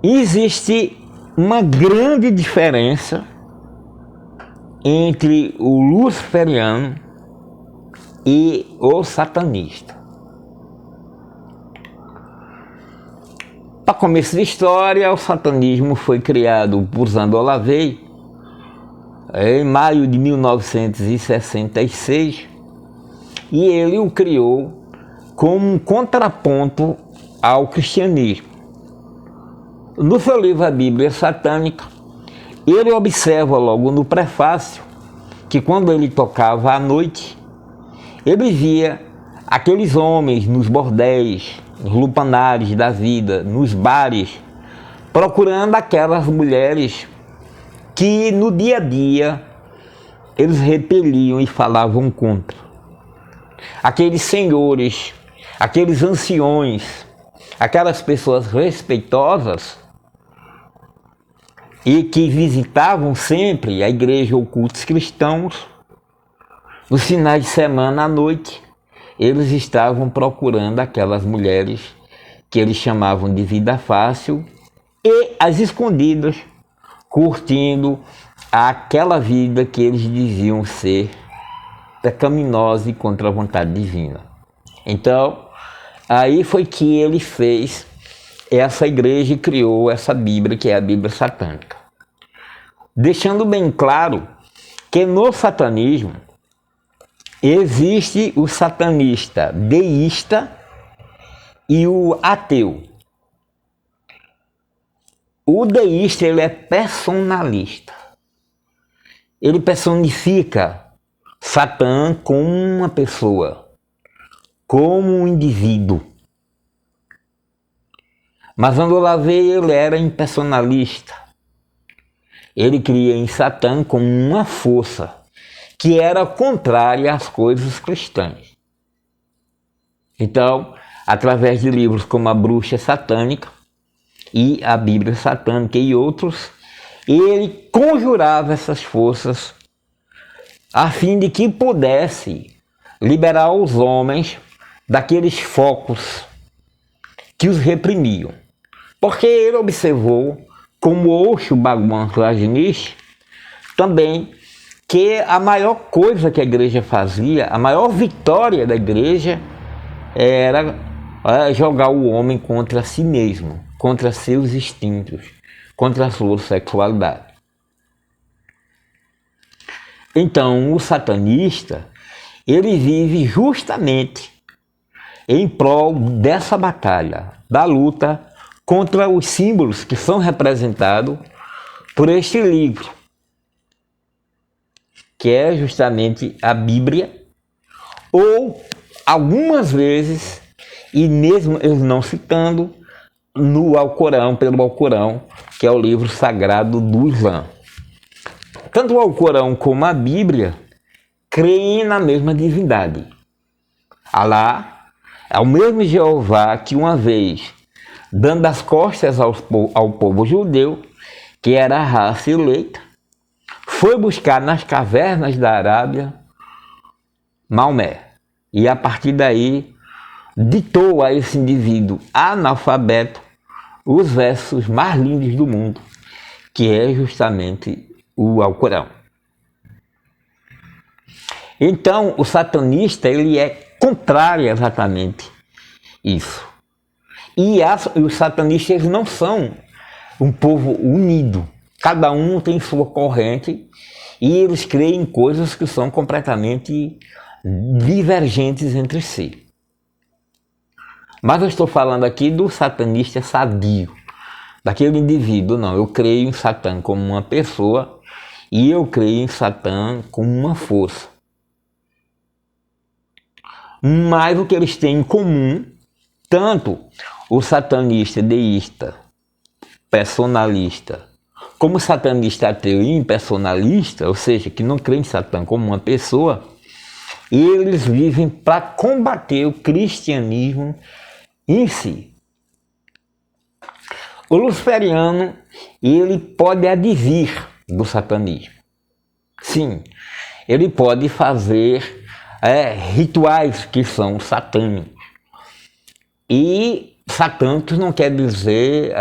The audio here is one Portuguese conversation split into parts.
Existe uma grande diferença entre o luciferiano e o satanista. Para começo de história, o satanismo foi criado por Jean de Lavey em maio de 1966 e ele o criou como um contraponto ao cristianismo. No seu livro A Bíblia Satânica, ele observa logo no prefácio que quando ele tocava à noite, ele via aqueles homens nos bordéis, nos lupanares da vida, nos bares, procurando aquelas mulheres que no dia a dia eles repeliam e falavam contra. Aqueles senhores, aqueles anciões, aquelas pessoas respeitosas e que visitavam sempre a igreja ou cultos cristãos, nos finais de semana à noite, eles estavam procurando aquelas mulheres que eles chamavam de vida fácil e às escondidas, curtindo aquela vida que eles diziam ser pecaminosa e contra a vontade divina. Então, aí foi que ele fez essa igreja e criou essa Bíblia, que é a Bíblia Satânica. Deixando bem claro que no satanismo existe o satanista deísta e o ateu. O deísta, ele é personalista. Ele personifica Satã como uma pessoa, como um indivíduo. Mas Jean de Lavey, ele era impersonalista. Ele cria em Satã como uma força que era contrária às coisas cristãs. Então, através de livros como A Bruxa Satânica e a Bíblia Satânica e outros, ele conjurava essas forças a fim de que pudesse liberar os homens daqueles focos que os reprimiam. Porque ele observou, como Osho Bhagwan Rajneesh, também que a maior coisa que a igreja fazia, a maior vitória da igreja era jogar o homem contra si mesmo, contra seus instintos, contra a sua sexualidade. Então, o satanista, ele vive justamente em prol dessa batalha, da luta contra os símbolos que são representados por este livro, que é justamente a Bíblia, ou algumas vezes, e mesmo eles não citando, no Alcorão, pelo Alcorão, que é o livro sagrado do Islã. Tanto o Alcorão como a Bíblia creem na mesma divindade. Alá é o mesmo Jeová que uma vez, dando as costas ao povo judeu, que era a raça eleita, foi buscar nas cavernas da Arábia Maomé. E a partir daí ditou a esse indivíduo analfabeto os versos mais lindos do mundo, que é justamente o Alcorão. Então, o satanista, ele é contrário exatamente isso. E os satanistas não são um povo unido. Cada um tem sua corrente e eles creem em coisas que são completamente divergentes entre si. Mas eu estou falando aqui do satanista sadio, daquele indivíduo. Não, eu creio em Satã como uma pessoa e eu creio em Satã como uma força. Mas o que eles têm em comum, tanto o satanista deísta, personalista, como o satanista ateu e impersonalista, ou seja, que não crê em Satã como uma pessoa, eles vivem para combater o cristianismo em si. O luciferiano, ele pode advir do satanismo. Sim, ele pode fazer rituais que são satânicos. E satânicos não quer dizer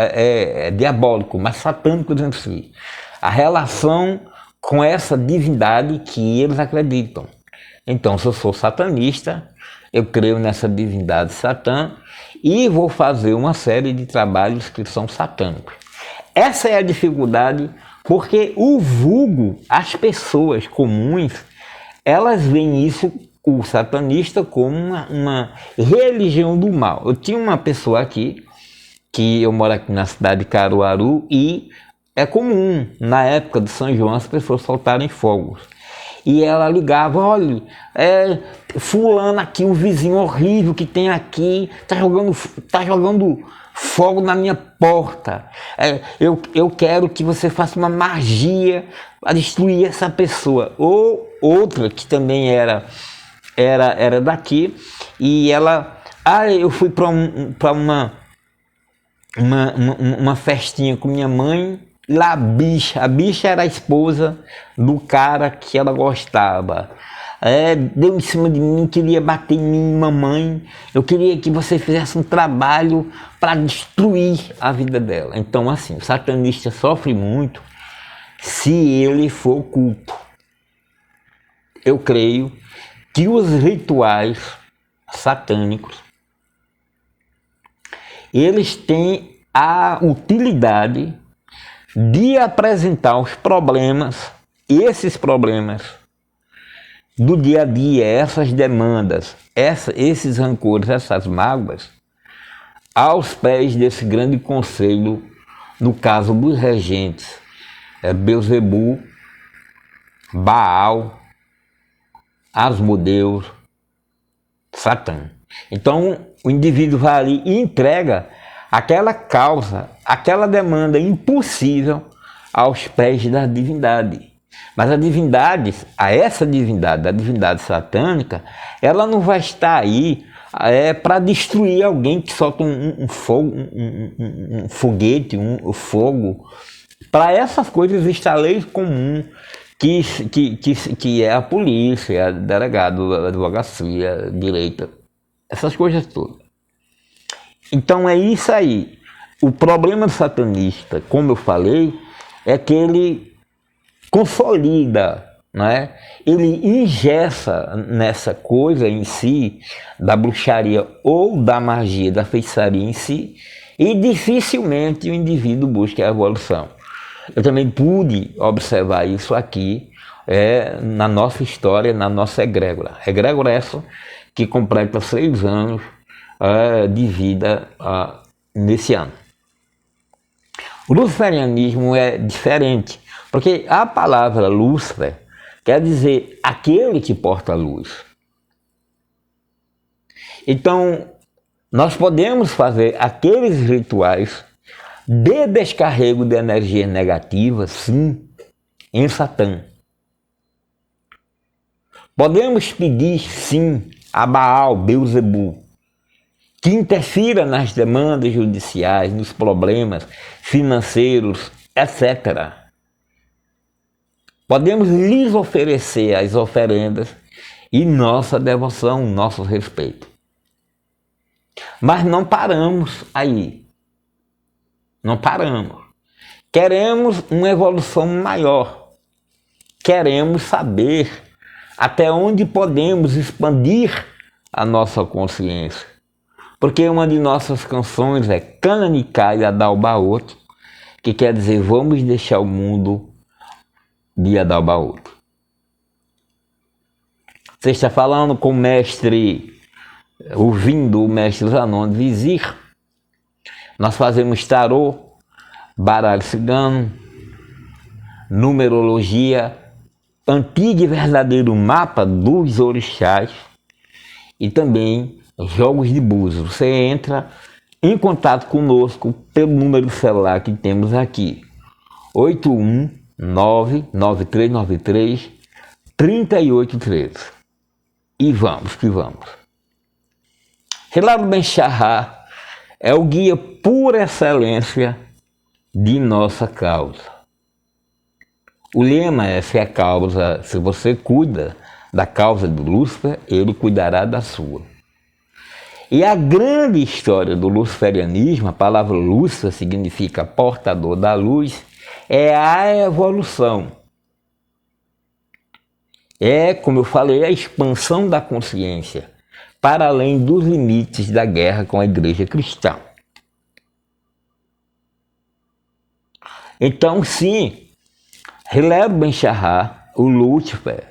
diabólico, mas satânicos em si. A relação com essa divindade que eles acreditam. Então, se eu sou satanista, eu creio nessa divindade Satã e vou fazer uma série de trabalhos que são satânicos. Essa é a dificuldade, porque o vulgo, as pessoas comuns, elas veem isso, o satanista, como uma religião do mal. Eu tinha uma pessoa aqui, que eu moro aqui na cidade de Caruaru, e é comum, na época de São João, as pessoas soltarem fogos. E ela ligava, olha, fulano aqui, um vizinho horrível que tem aqui, tá jogando fogo na minha porta. Eu quero que você faça uma magia para destruir essa pessoa. Ou outra que também era daqui, e ela, eu fui para uma festinha com minha mãe, lá a bicha era a esposa do cara que ela gostava. Deu em cima de mim, queria bater em mim, mamãe. Eu queria que você fizesse um trabalho para destruir a vida dela. Então, assim, o satanista sofre muito se ele for culto. Eu creio que os rituais satânicos, eles têm a utilidade de apresentar os problemas, esses problemas do dia a dia, essas demandas, esses rancores, essas mágoas, aos pés desse grande conselho, no caso dos regentes, Belzebu, Baal, Asmodeus, Satã. Então o indivíduo vai ali e entrega aquela causa, aquela demanda impossível aos pés da divindade. Mas a divindade, essa divindade, a divindade satânica, ela não vai estar aí para destruir alguém que solta um foguete, um fogo. Para essas coisas está a lei comum, que é a polícia, a delegado, a advocacia, a direita, essas coisas todas. Então é isso aí. O problema do satanista, como eu falei, é que ele consolida, né? Ele engessa nessa coisa em si, da bruxaria ou da magia, da feitiçaria em si, e dificilmente o indivíduo busca a evolução. Eu também pude observar isso aqui na nossa história, na nossa egrégora. Egrégora essa que completa 6 anos de vida nesse ano. O luciferianismo é diferente, porque a palavra Lúcifer quer dizer aquele que porta a luz. Então, nós podemos fazer aqueles rituais de descarrego de energia negativa, sim, em Satã. Podemos pedir, sim, a Baal, Belzebu, que interfira nas demandas judiciais, nos problemas financeiros, etc. Podemos lhes oferecer as oferendas e nossa devoção, nosso respeito. Mas não paramos aí. Não paramos. Queremos uma evolução maior. Queremos saber até onde podemos expandir a nossa consciência. Porque uma de nossas canções é Kananikai Adalbaoto, que quer dizer vamos deixar o mundo de Adalbaoto. Você está falando com o mestre, ouvindo o mestre Zanon de Vizir. Nós fazemos tarô, baralho cigano, numerologia, antigo e verdadeiro mapa dos orixás e também jogos de búzios. Você entra em contato conosco pelo número celular que temos aqui, 81993933813. E vamos que vamos. Hilal Ben Shahar é o guia por excelência de nossa causa. O lema é: se a causa, se você cuida da causa de Lúcifer, ele cuidará da sua. E a grande história do luciferianismo, a palavra Lúcifer significa portador da luz, é a evolução. É, como eu falei, a expansão da consciência para além dos limites da guerra com a igreja cristã. Então, sim, Hillel Ben Shahar, o Lúcifer,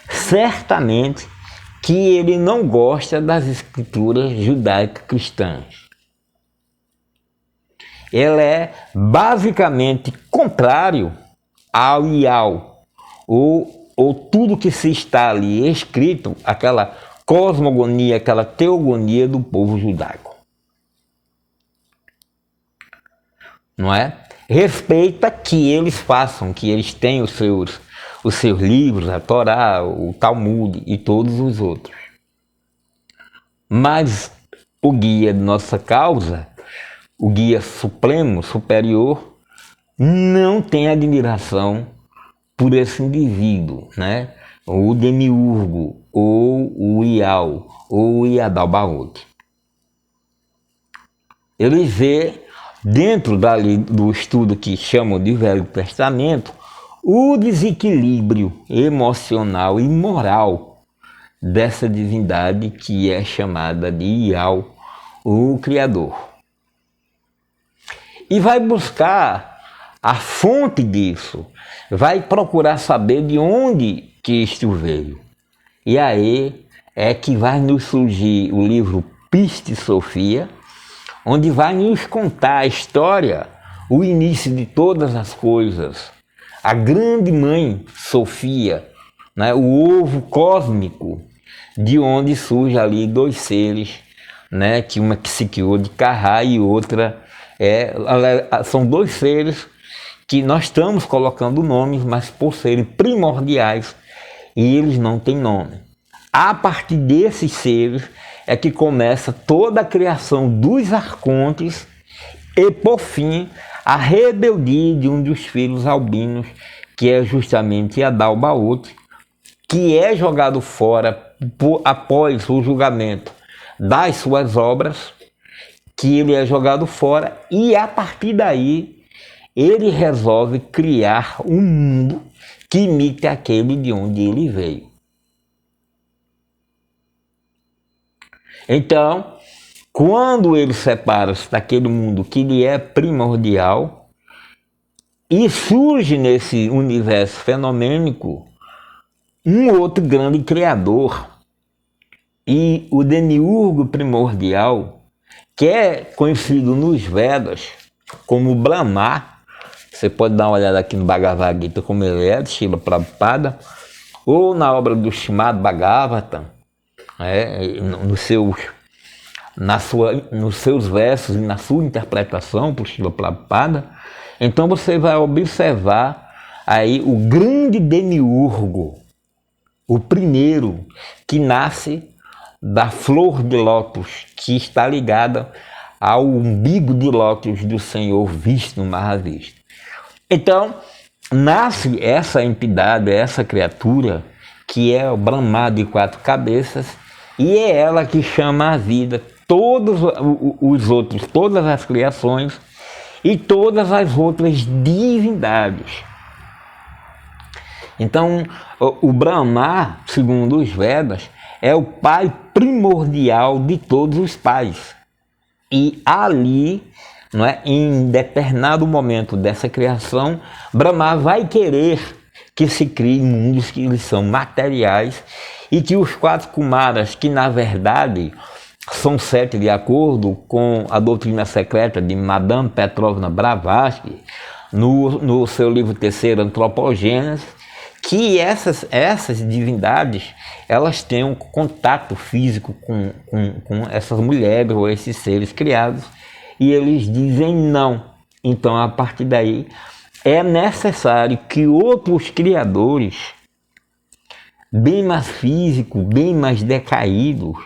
certamente que ele não gosta das escrituras judaico-cristãs. Ele é basicamente contrário ao Ial, ou tudo que se está ali escrito, aquela cosmogonia, aquela teogonia do povo judaico. Não é? Respeita que eles façam, que eles tenham os seus livros, a Torá, o Talmud e todos os outros. Mas o guia de nossa causa, o guia supremo, superior, não tem admiração por esse indivíduo, né? O demiurgo, ou o Ial, ou o Iadalbaoth. Ele vê, dentro do estudo que chamam de Velho Testamento, o desequilíbrio emocional e moral dessa divindade que é chamada de Ial, o Criador. E vai buscar a fonte disso, vai procurar saber de onde que isto veio. E aí é que vai nos surgir o livro Piste Sofia, onde vai nos contar a história, o início de todas as coisas, a grande mãe Sofia, né, o ovo cósmico, de onde surge ali dois seres, né, que uma que se criou de Carrá e outra são dois seres que nós estamos colocando nomes, mas por serem primordiais, e eles não têm nome. A partir desses seres é que começa toda a criação dos arcontes e, por fim, a rebeldia de um dos filhos albinos, que é justamente Adalbaoth, que é jogado fora após o julgamento das suas obras, que ele é jogado fora, e a partir daí ele resolve criar um mundo que imite aquele de onde ele veio. Então, quando ele separa-se daquele mundo que lhe é primordial, e surge nesse universo fenomênico um outro grande criador, e o demiurgo primordial, que é conhecido nos Vedas como Brahma. Você pode dar uma olhada aqui no Bhagavad Gita, como ele é, de Srila Prabhupada, ou na obra do Srimad Bhagavatam, nos seus versos e na sua interpretação por Srila Prabhupada. Então você vai observar aí o grande demiurgo, o primeiro que nasce da flor de lótus, que está ligada ao umbigo de lótus do Senhor Vishnu Mahavishnu. Então, nasce essa entidade, essa criatura, que é o Brahma de 4 cabeças, e é ela que chama a vida todas as criações e todas as outras divindades. Então, o Brahma, segundo os Vedas, é o pai primordial de todos os pais. E ali, não é, em determinado momento dessa criação, Brahma vai querer que se criem mundos que eles são materiais e que os 4 Kumaras, que na verdade são 7 de acordo com a doutrina secreta de Madame Petrovna Blavatsky, no seu livro terceiro, Antropogênese, que essas divindades, elas têm um contato físico com essas mulheres ou esses seres criados, e eles dizem não. Então, a partir daí, é necessário que outros criadores, bem mais físicos, bem mais decaídos,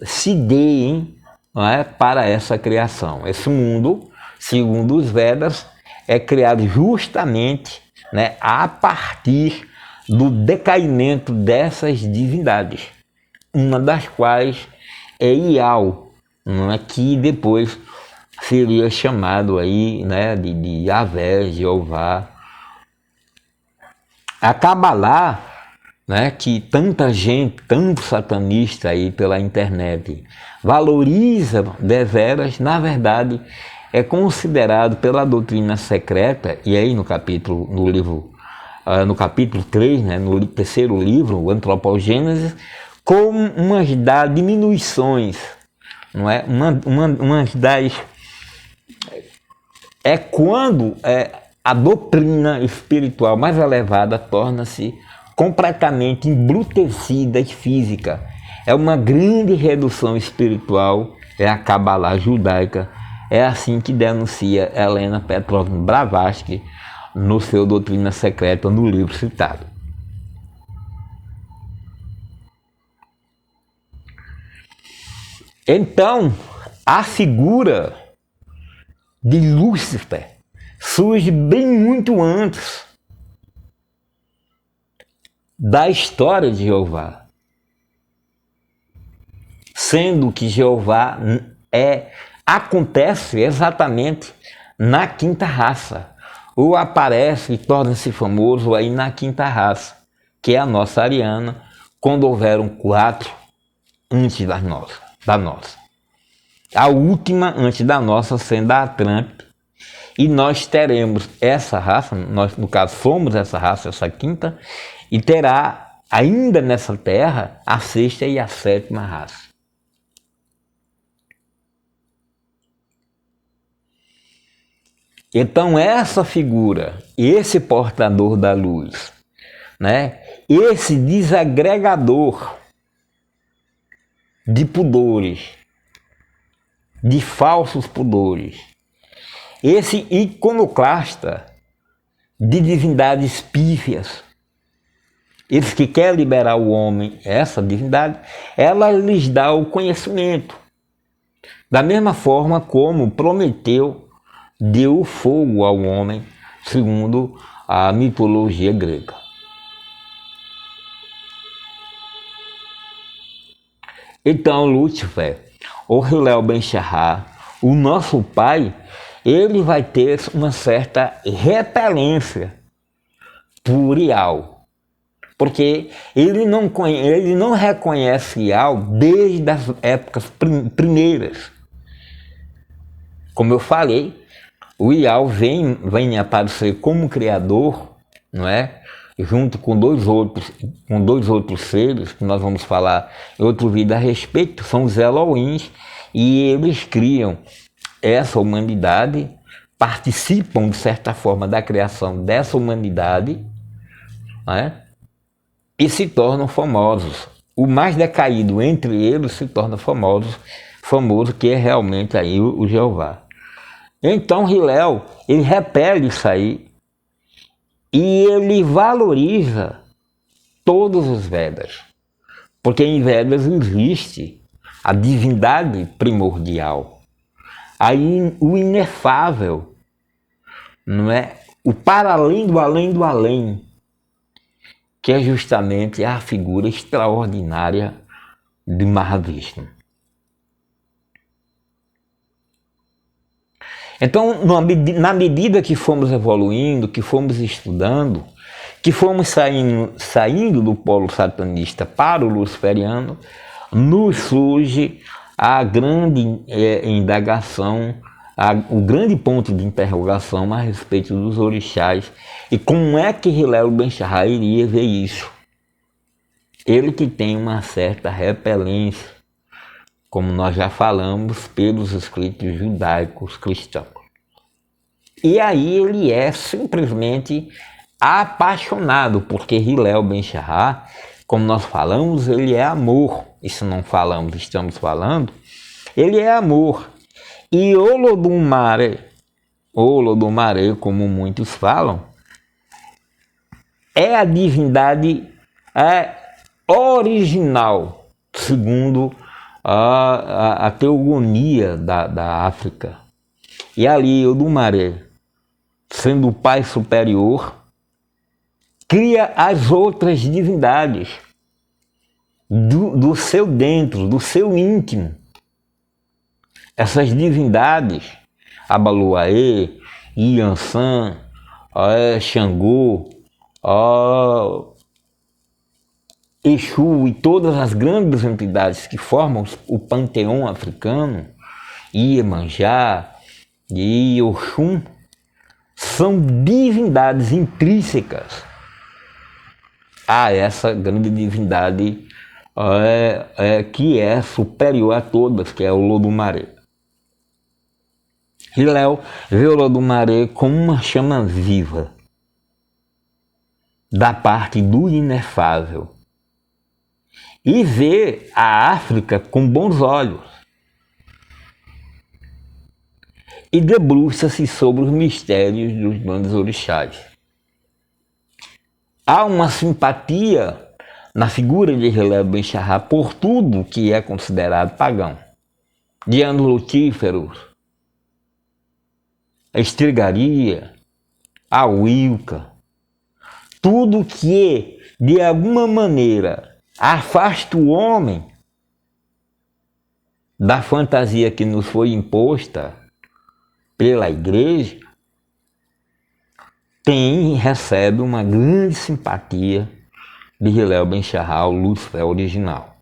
se deem, não é, para essa criação. Esse mundo, segundo os Vedas, é criado justamente, né, a partir do decaimento dessas divindades, uma das quais é Ial, não é, que depois seria chamado aí, né, de Yahvé, Jeová. A Cabalá, né, que tanta gente, tanto satanista aí pela internet valoriza deveras, na verdade é considerado pela doutrina secreta, e aí no capítulo, no livro, no capítulo 3, né, no terceiro livro, o Antropogênese, como umas das diminuições, não é? Umas das... É quando a doutrina espiritual mais elevada torna-se completamente embrutecida e física. É uma grande redução espiritual, é a Cabalá judaica. É assim que denuncia Helena Petrovna Blavatsky no seu Doutrina Secreta, no livro citado. Então, a figura de Lúcifer surge bem muito antes da história de Jeová, sendo que Jeová acontece exatamente na quinta raça, ou aparece e torna-se famoso aí na quinta raça, que é a nossa ariana, quando houveram 4 antes da nossa. A última antes da nossa sendo a Atlântida, e nós teremos essa raça, nós no caso somos essa raça, essa quinta, e terá ainda nessa terra a 6ª e a 7ª raça. Então essa figura, esse portador da luz, né, esse desagregador de pudores, de falsos pudores, esse iconoclasta de divindades pífias, esse que quer liberar o homem, essa divindade, ela lhes dá o conhecimento, da mesma forma como Prometeu deu o fogo ao homem, segundo a mitologia grega. Então Lúcifer, o Hillel Ben Shahar, o nosso pai, ele vai ter uma certa repelência por Ial, porque ele não reconhece Ial desde as épocas primeiras. Como eu falei, o Ial vem aparecer como criador, não é? Junto com dois outros seres, que nós vamos falar em outro vídeo a respeito, são os Elohims, e eles criam essa humanidade, participam de certa forma da criação dessa humanidade, não é? E se tornam famosos. O mais decaído entre eles se torna famoso, que é realmente aí o Jeová. Então Hillel, ele repele isso aí e ele valoriza todos os Vedas, porque em Vedas existe a divindade primordial, aí o inefável, não é? O para além do além do além, que é justamente a figura extraordinária de Mahavishnu. Então, na medida que fomos evoluindo, que fomos estudando, que fomos saindo do polo satanista para o luciferiano, nos surge a grande indagação, o grande ponto de interrogação a respeito dos orixás e como é que Hillel Ben Shahar iria ver isso. Ele que tem uma certa repelência, como nós já falamos, pelos escritos judaicos cristãos. E aí ele é simplesmente apaixonado, porque Hillel Ben Shahar, como nós falamos, ele é amor. E se não falamos, estamos falando, ele é amor. E Olodumare, como muitos falam, é a divindade original, segundo a teogonia da África. E ali Olodumare, sendo o pai superior, cria as outras divindades. do seu dentro, do seu íntimo. Essas divindades, Abaluaê, Yansan, Xangô, Exu e todas as grandes entidades que formam o panteão africano, Iemanjá e Oxum, são divindades intrínsecas a essa grande divindade que é superior a todas, que é o Lodumaré. Hillel vê o Lodumaré como uma chama viva da parte do inefável e vê a África com bons olhos e debruça-se sobre os mistérios dos grandes orixás. Há uma simpatia na figura de Hillel Ben Shahar por tudo que é considerado pagão, de anos lutíferos, a estrigaria, a Wilca, tudo que de alguma maneira afasta o homem da fantasia que nos foi imposta pela igreja, recebe uma grande simpatia de Hillel Ben Shahar, o Lúcifer original.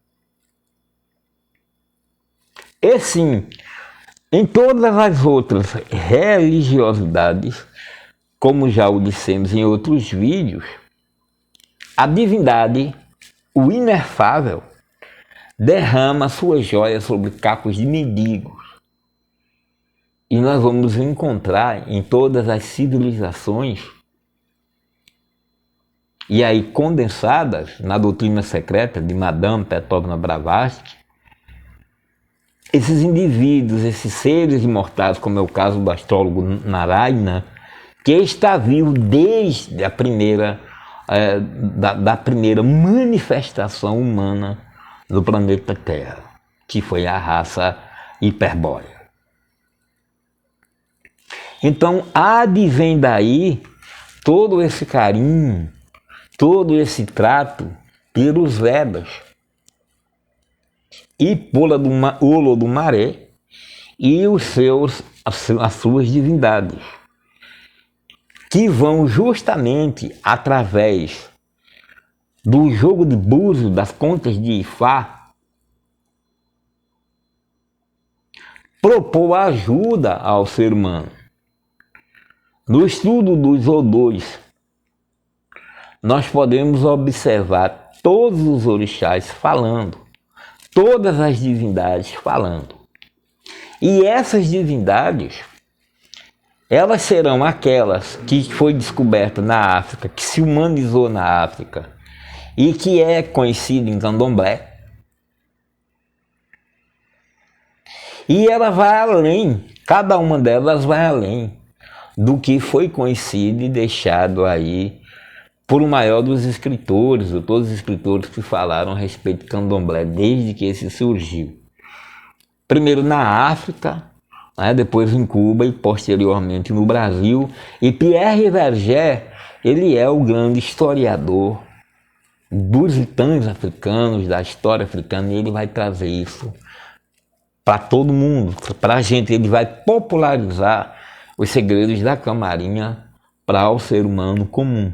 E sim, em todas as outras religiosidades, como já o dissemos em outros vídeos, a divindade, o inefável, derrama suas joias sobre cacos de mendigos. E nós vamos encontrar em todas as civilizações, e aí condensadas na doutrina secreta de Madame Petrovna Blavatsky, esses indivíduos, esses seres imortais, como é o caso do astrólogo Narayana, que está vivo desde a primeira da primeira manifestação humana do planeta Terra, que foi a raça hiperbórea. Então, advém daí todo esse carinho, todo esse trato pelos Vedas e por Lodumaré e as suas divindades, que vão justamente através do jogo de búzios das contas de Ifá propor ajuda ao ser humano. No estudo dos odôs, nós podemos observar todos os orixás falando, todas as divindades falando. E essas divindades, elas serão aquelas que foi descoberta na África, que se humanizou na África e que é conhecida em Candomblé. E ela vai além, cada uma delas vai além do que foi conhecido e deixado aí por o maior dos escritores, ou todos os escritores que falaram a respeito de Candomblé desde que esse surgiu. Primeiro na África, depois em Cuba e posteriormente no Brasil. E Pierre Verger, ele é o grande historiador dos titãs africanos, da história africana, e ele vai trazer isso para todo mundo, para a gente. Ele vai popularizar os segredos da camarinha para o ser humano comum.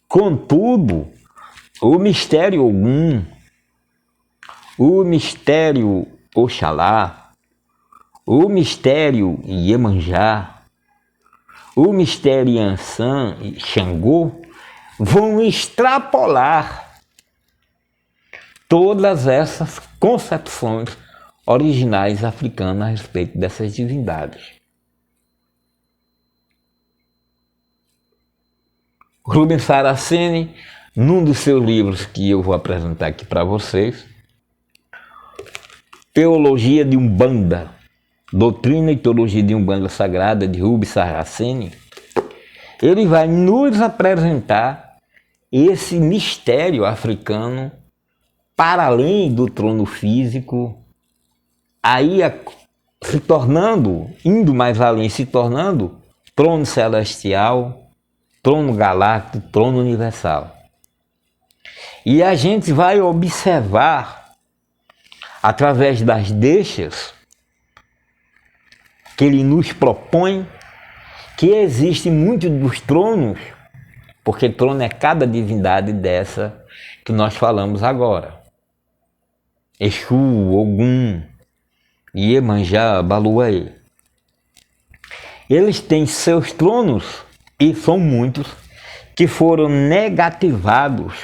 Contudo, o mistério Ogum, o mistério Oxalá, o mistério Iemanjá, o mistério Yansan e Xangô vão extrapolar todas essas concepções originais africanas a respeito dessas divindades. Rubens Saraceni, num dos seus livros que eu vou apresentar aqui para vocês, Teologia de Umbanda, Doutrina e Teologia de Umbanda Sagrada, de Rubens Saraceni, ele vai nos apresentar esse mistério africano para além do trono físico, aí se tornando, indo mais além, se tornando trono celestial, trono galáctico, trono universal. E a gente vai observar, através das deixas que ele nos propõe, que existem muitos dos tronos, porque trono é cada divindade dessa que nós falamos agora. Exu, Ogum, Iemanjá, Baluaê. Eles têm seus tronos, e são muitos, que foram negativados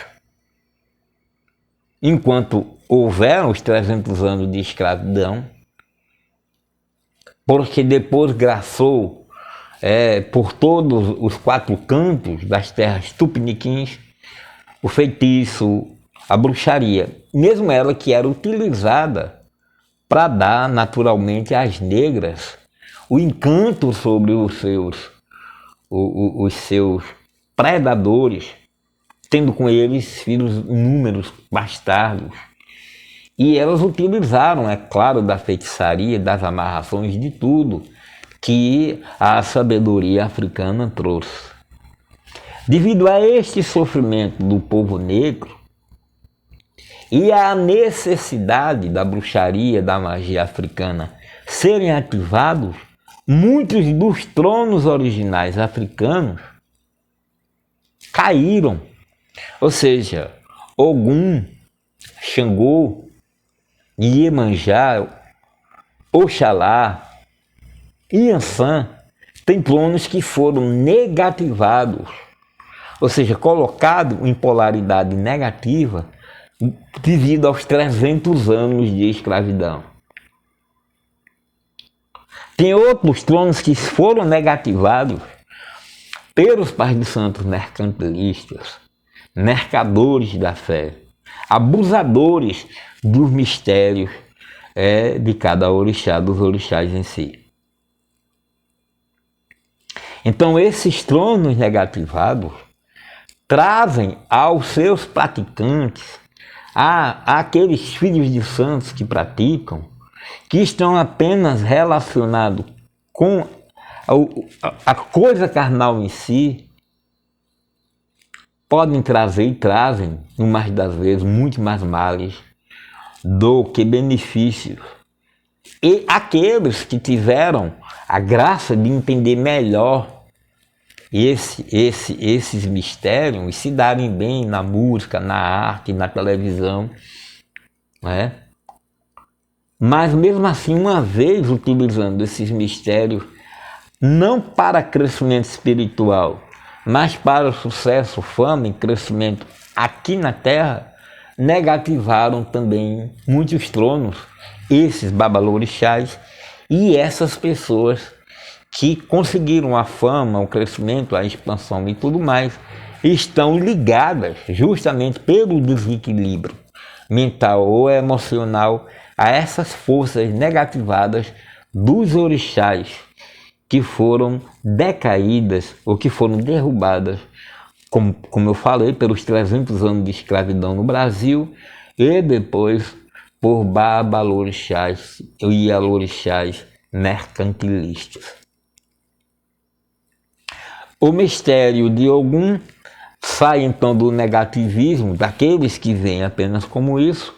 enquanto houveram os 300 anos de escravidão, porque depois graçou por todos os 4 cantos das terras tupiniquins o feitiço, a bruxaria, mesmo ela que era utilizada para dar naturalmente às negras o encanto sobre os seus predadores, tendo com eles filhos inúmeros, bastardos. E elas utilizaram, é claro, da feitiçaria, das amarrações, de tudo que a sabedoria africana trouxe. Devido a este sofrimento do povo negro e à necessidade da bruxaria, da magia africana serem ativados, muitos dos tronos originais africanos caíram. Ou seja, Ogum, Xangô, Iemanjá, Oxalá, Iansã, tem tronos que foram negativados, ou seja, colocados em polaridade negativa devido aos 300 anos de escravidão. Tem outros tronos que foram negativados pelos pais de santos mercantilistas, mercadores da fé, abusadores dos mistérios de cada orixá, dos orixás em si. Então esses tronos negativados trazem aos seus praticantes, àqueles filhos de santos que praticam, que estão apenas relacionados com a coisa carnal em si, podem trazer e trazem, no mais das vezes, muito mais males do que benefícios. E aqueles que tiveram a graça de entender melhor esses mistérios e se darem bem na música, na arte, na televisão, né? Mas mesmo assim, uma vez utilizando esses mistérios, não para crescimento espiritual, mas para sucesso, fama e crescimento aqui na Terra, negativaram também muitos tronos, esses babalorixás e essas pessoas que conseguiram a fama, o crescimento, a expansão e tudo mais, estão ligadas justamente pelo desequilíbrio mental ou emocional a essas forças negativadas dos orixás que foram decaídas ou que foram derrubadas, como eu falei, pelos 300 anos de escravidão no Brasil e depois por babalorixás e alorixás mercantilistas. O mistério de Ogum sai então do negativismo, daqueles que veem apenas como isso,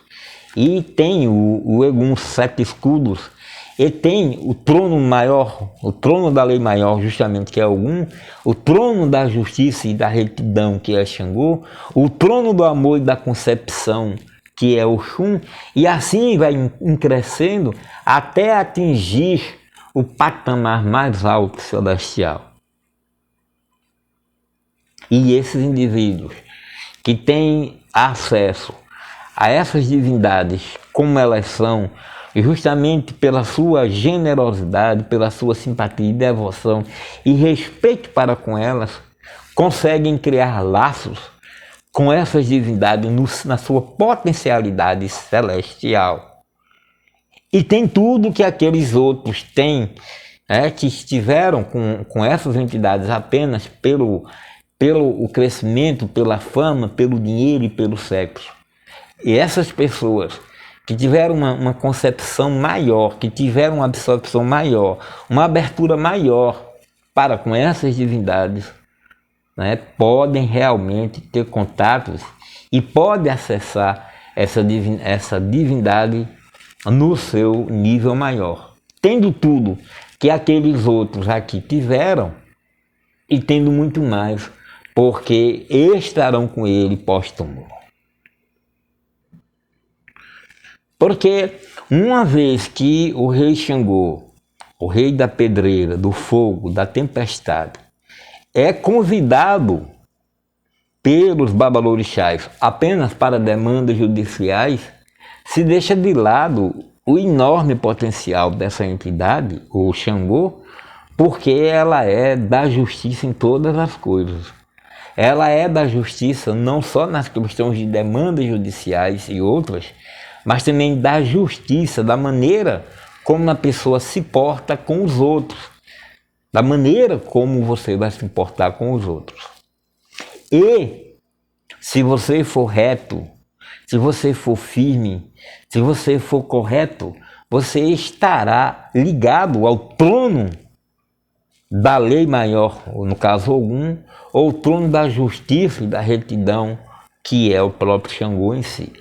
e tem o Ogum 7 escudos, e tem o trono maior, o trono da lei maior, justamente, que é Ogum, o trono da justiça e da retidão, que é Xangô, o trono do amor e da concepção, que é Oxum, e assim vai crescendo até atingir o patamar mais alto celestial. E esses indivíduos que têm acesso a essas divindades como elas são, justamente pela sua generosidade, pela sua simpatia e devoção e respeito para com elas, conseguem criar laços com essas divindades na sua potencialidade celestial. E tem tudo que aqueles outros têm, que estiveram com essas entidades apenas pelo crescimento, pela fama, pelo dinheiro e pelo sexo. E essas pessoas que tiveram uma concepção maior, que tiveram uma absorção maior, uma abertura maior para com essas divindades, podem realmente ter contatos e pode acessar essa divindade no seu nível maior, tendo tudo que aqueles outros aqui tiveram e tendo muito mais, porque estarão com ele pós-túmulo. Porque uma vez que o rei Xangô, o rei da pedreira, do fogo, da tempestade, é convidado pelos babalorixás apenas para demandas judiciais, se deixa de lado o enorme potencial dessa entidade, o Xangô, porque ela é da justiça em todas as coisas. Ela é da justiça não só nas questões de demandas judiciais e outras, mas também da justiça, da maneira como a pessoa se porta com os outros, da maneira como você vai se portar com os outros. E se você for reto, se você for firme, se você for correto, você estará ligado ao trono da lei maior, ou no caso algum, ou o trono da justiça e da retidão, que é o próprio Xangô em si.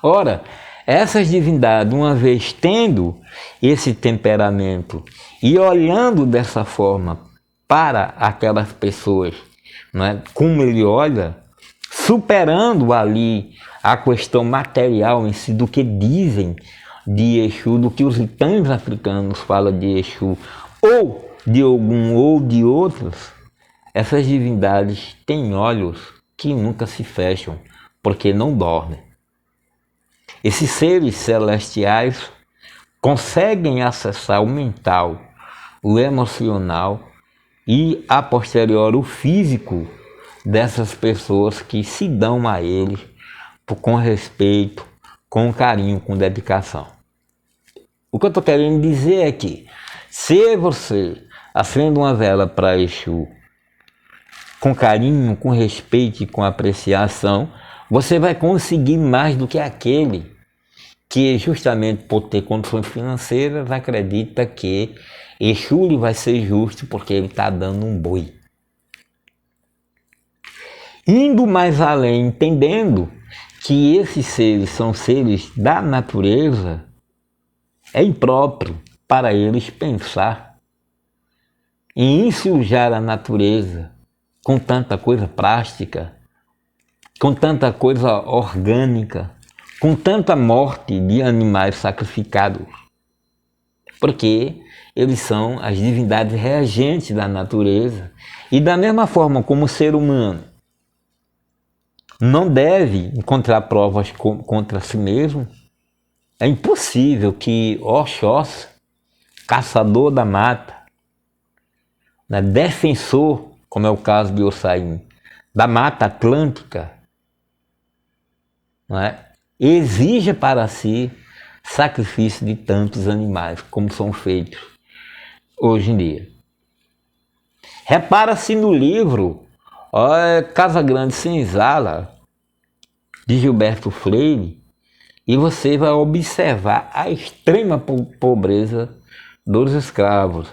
Ora, essas divindades, uma vez tendo esse temperamento e olhando dessa forma para aquelas pessoas, não é, como ele olha, superando ali a questão material em si, do que dizem de Exu, do que os itãs africanos falam de Exu, ou de algum ou de outros, essas divindades têm olhos que nunca se fecham, porque não dormem. Esses seres celestiais conseguem acessar o mental, o emocional e, a posteriori, o físico dessas pessoas que se dão a eles com respeito, com carinho, com dedicação. O que eu estou querendo dizer é que, se você acende uma vela para Exu com carinho, com respeito e com apreciação, você vai conseguir mais do que aquele que, justamente por ter condições financeiras, acredita que Exu lhe vai ser justo porque ele está dando um boi. Indo mais além, entendendo que esses seres são seres da natureza, é impróprio para eles pensar em ensujar a natureza com tanta coisa plástica, com tanta coisa orgânica, com tanta morte de animais sacrificados, porque eles são as divindades reagentes da natureza, e da mesma forma como o ser humano não deve encontrar provas contra si mesmo, é impossível que Oxóssi, caçador da mata, né, defensor, como é o caso de Ossain, da Mata Atlântica, não é, exija para si sacrifício de tantos animais como são feitos hoje em dia. Repara-se no livro Casa Grande Senzala, de Gilberto Freire, e você vai observar a extrema pobreza dos escravos.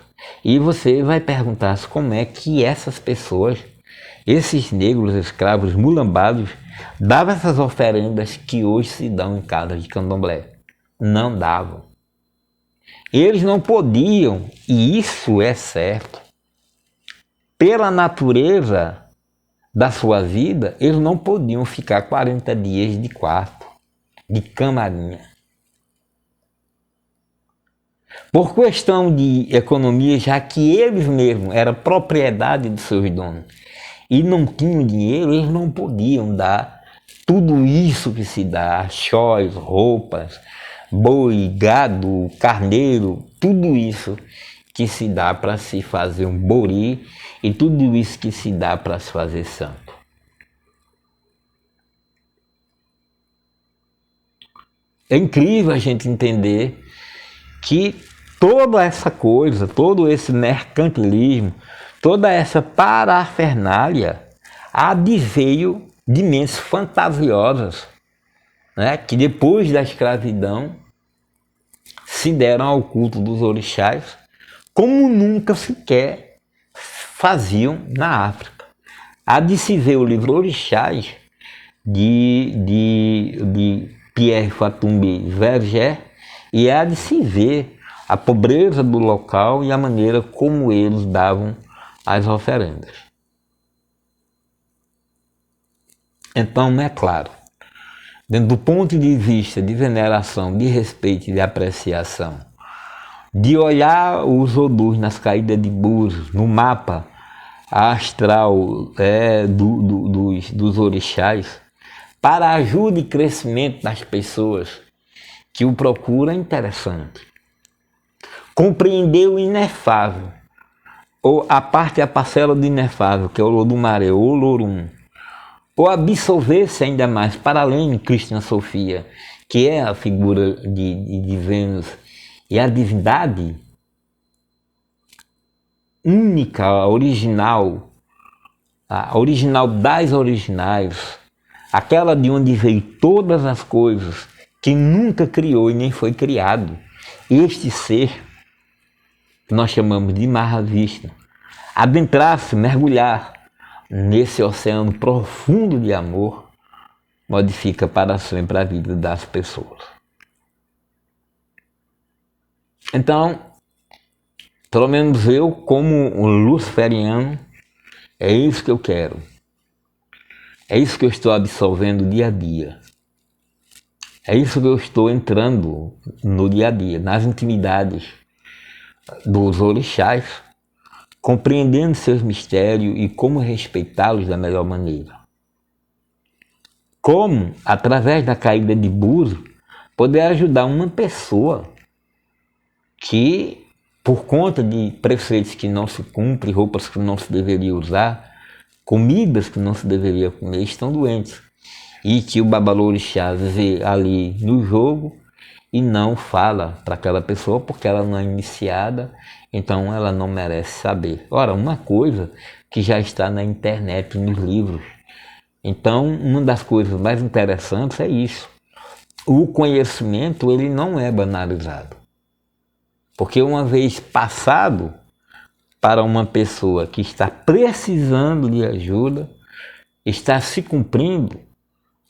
E você vai perguntar-se como é que essas pessoas, esses negros escravos mulambados, davam essas oferendas que hoje se dão em casas de candomblé. Não davam. Eles não podiam, e isso é certo, pela natureza da sua vida, eles não podiam ficar 40 dias de quarto, de camarinha. Por questão de economia, já que eles mesmos eram propriedade de seus donos e não tinham dinheiro, eles não podiam dar tudo isso que se dá, chós, roupas, boi, gado, carneiro, tudo isso que se dá para se fazer um bori e tudo isso que se dá para se fazer santo. É incrível a gente entender que toda essa coisa, todo esse mercantilismo, toda essa parafernália adveio de mentes fantasiosas, né, que depois da escravidão se deram ao culto dos orixás como nunca sequer faziam na África. Há de se ver o livro Orixás de Pierre Fatumbi Verger, e há de se ver a pobreza do local e a maneira como eles davam as oferendas. Então, é claro, dentro do ponto de vista de veneração, de respeito e de apreciação, de olhar os Odus nas caídas de Búzios, no mapa astral dos orixás, para ajuda e crescimento das pessoas que o procuram, é interessante. Compreender o inefável, ou a parcela do inefável, que é o Lodumaré, ou Olorum, ou absolver-se ainda mais para além de Krishna Sofia, que é a figura de Vênus e a divindade única, a original das originais, aquela de onde veio todas as coisas, que nunca criou e nem foi criado. Este ser, que nós chamamos de Mahavishnu, adentrar-se, mergulhar nesse oceano profundo de amor, modifica para sempre a vida das pessoas. Então, pelo menos eu, como um luciferiano, é isso que eu quero. É isso que eu estou absorvendo dia a dia. É isso que eu estou entrando no dia a dia, nas intimidades dos orixás, compreendendo seus mistérios e como respeitá-los da melhor maneira. Como, através da caída de Búzios, poder ajudar uma pessoa que, por conta de preceitos que não se cumprem, roupas que não se deveria usar, comidas que não se deveria comer, estão doentes. E que o Babalorixá vê ali no jogo e não fala para aquela pessoa porque ela não é iniciada, então ela não merece saber. Ora, uma coisa que já está na internet, nos livros. Então, uma das coisas mais interessantes é isso. O conhecimento, ele não é banalizado. Porque uma vez passado para uma pessoa que está precisando de ajuda, está se cumprindo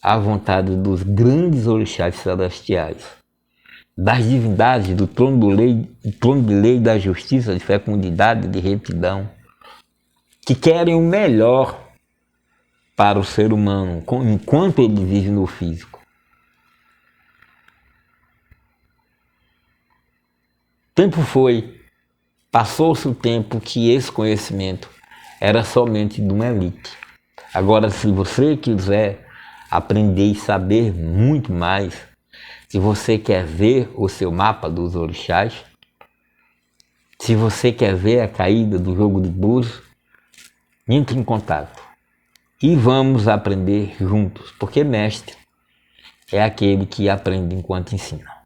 a vontade dos grandes orixás celestiais, das divindades, do trono de lei, da justiça, de fecundidade, de retidão, que querem o melhor para o ser humano, enquanto ele vive no físico. Passou-se o tempo que esse conhecimento era somente de uma elite. Agora, se você quiser aprender e saber muito mais, se você quer ver o seu mapa dos orixás, se você quer ver a caída do jogo de Búzios, entre em contato e vamos aprender juntos, porque mestre é aquele que aprende enquanto ensina.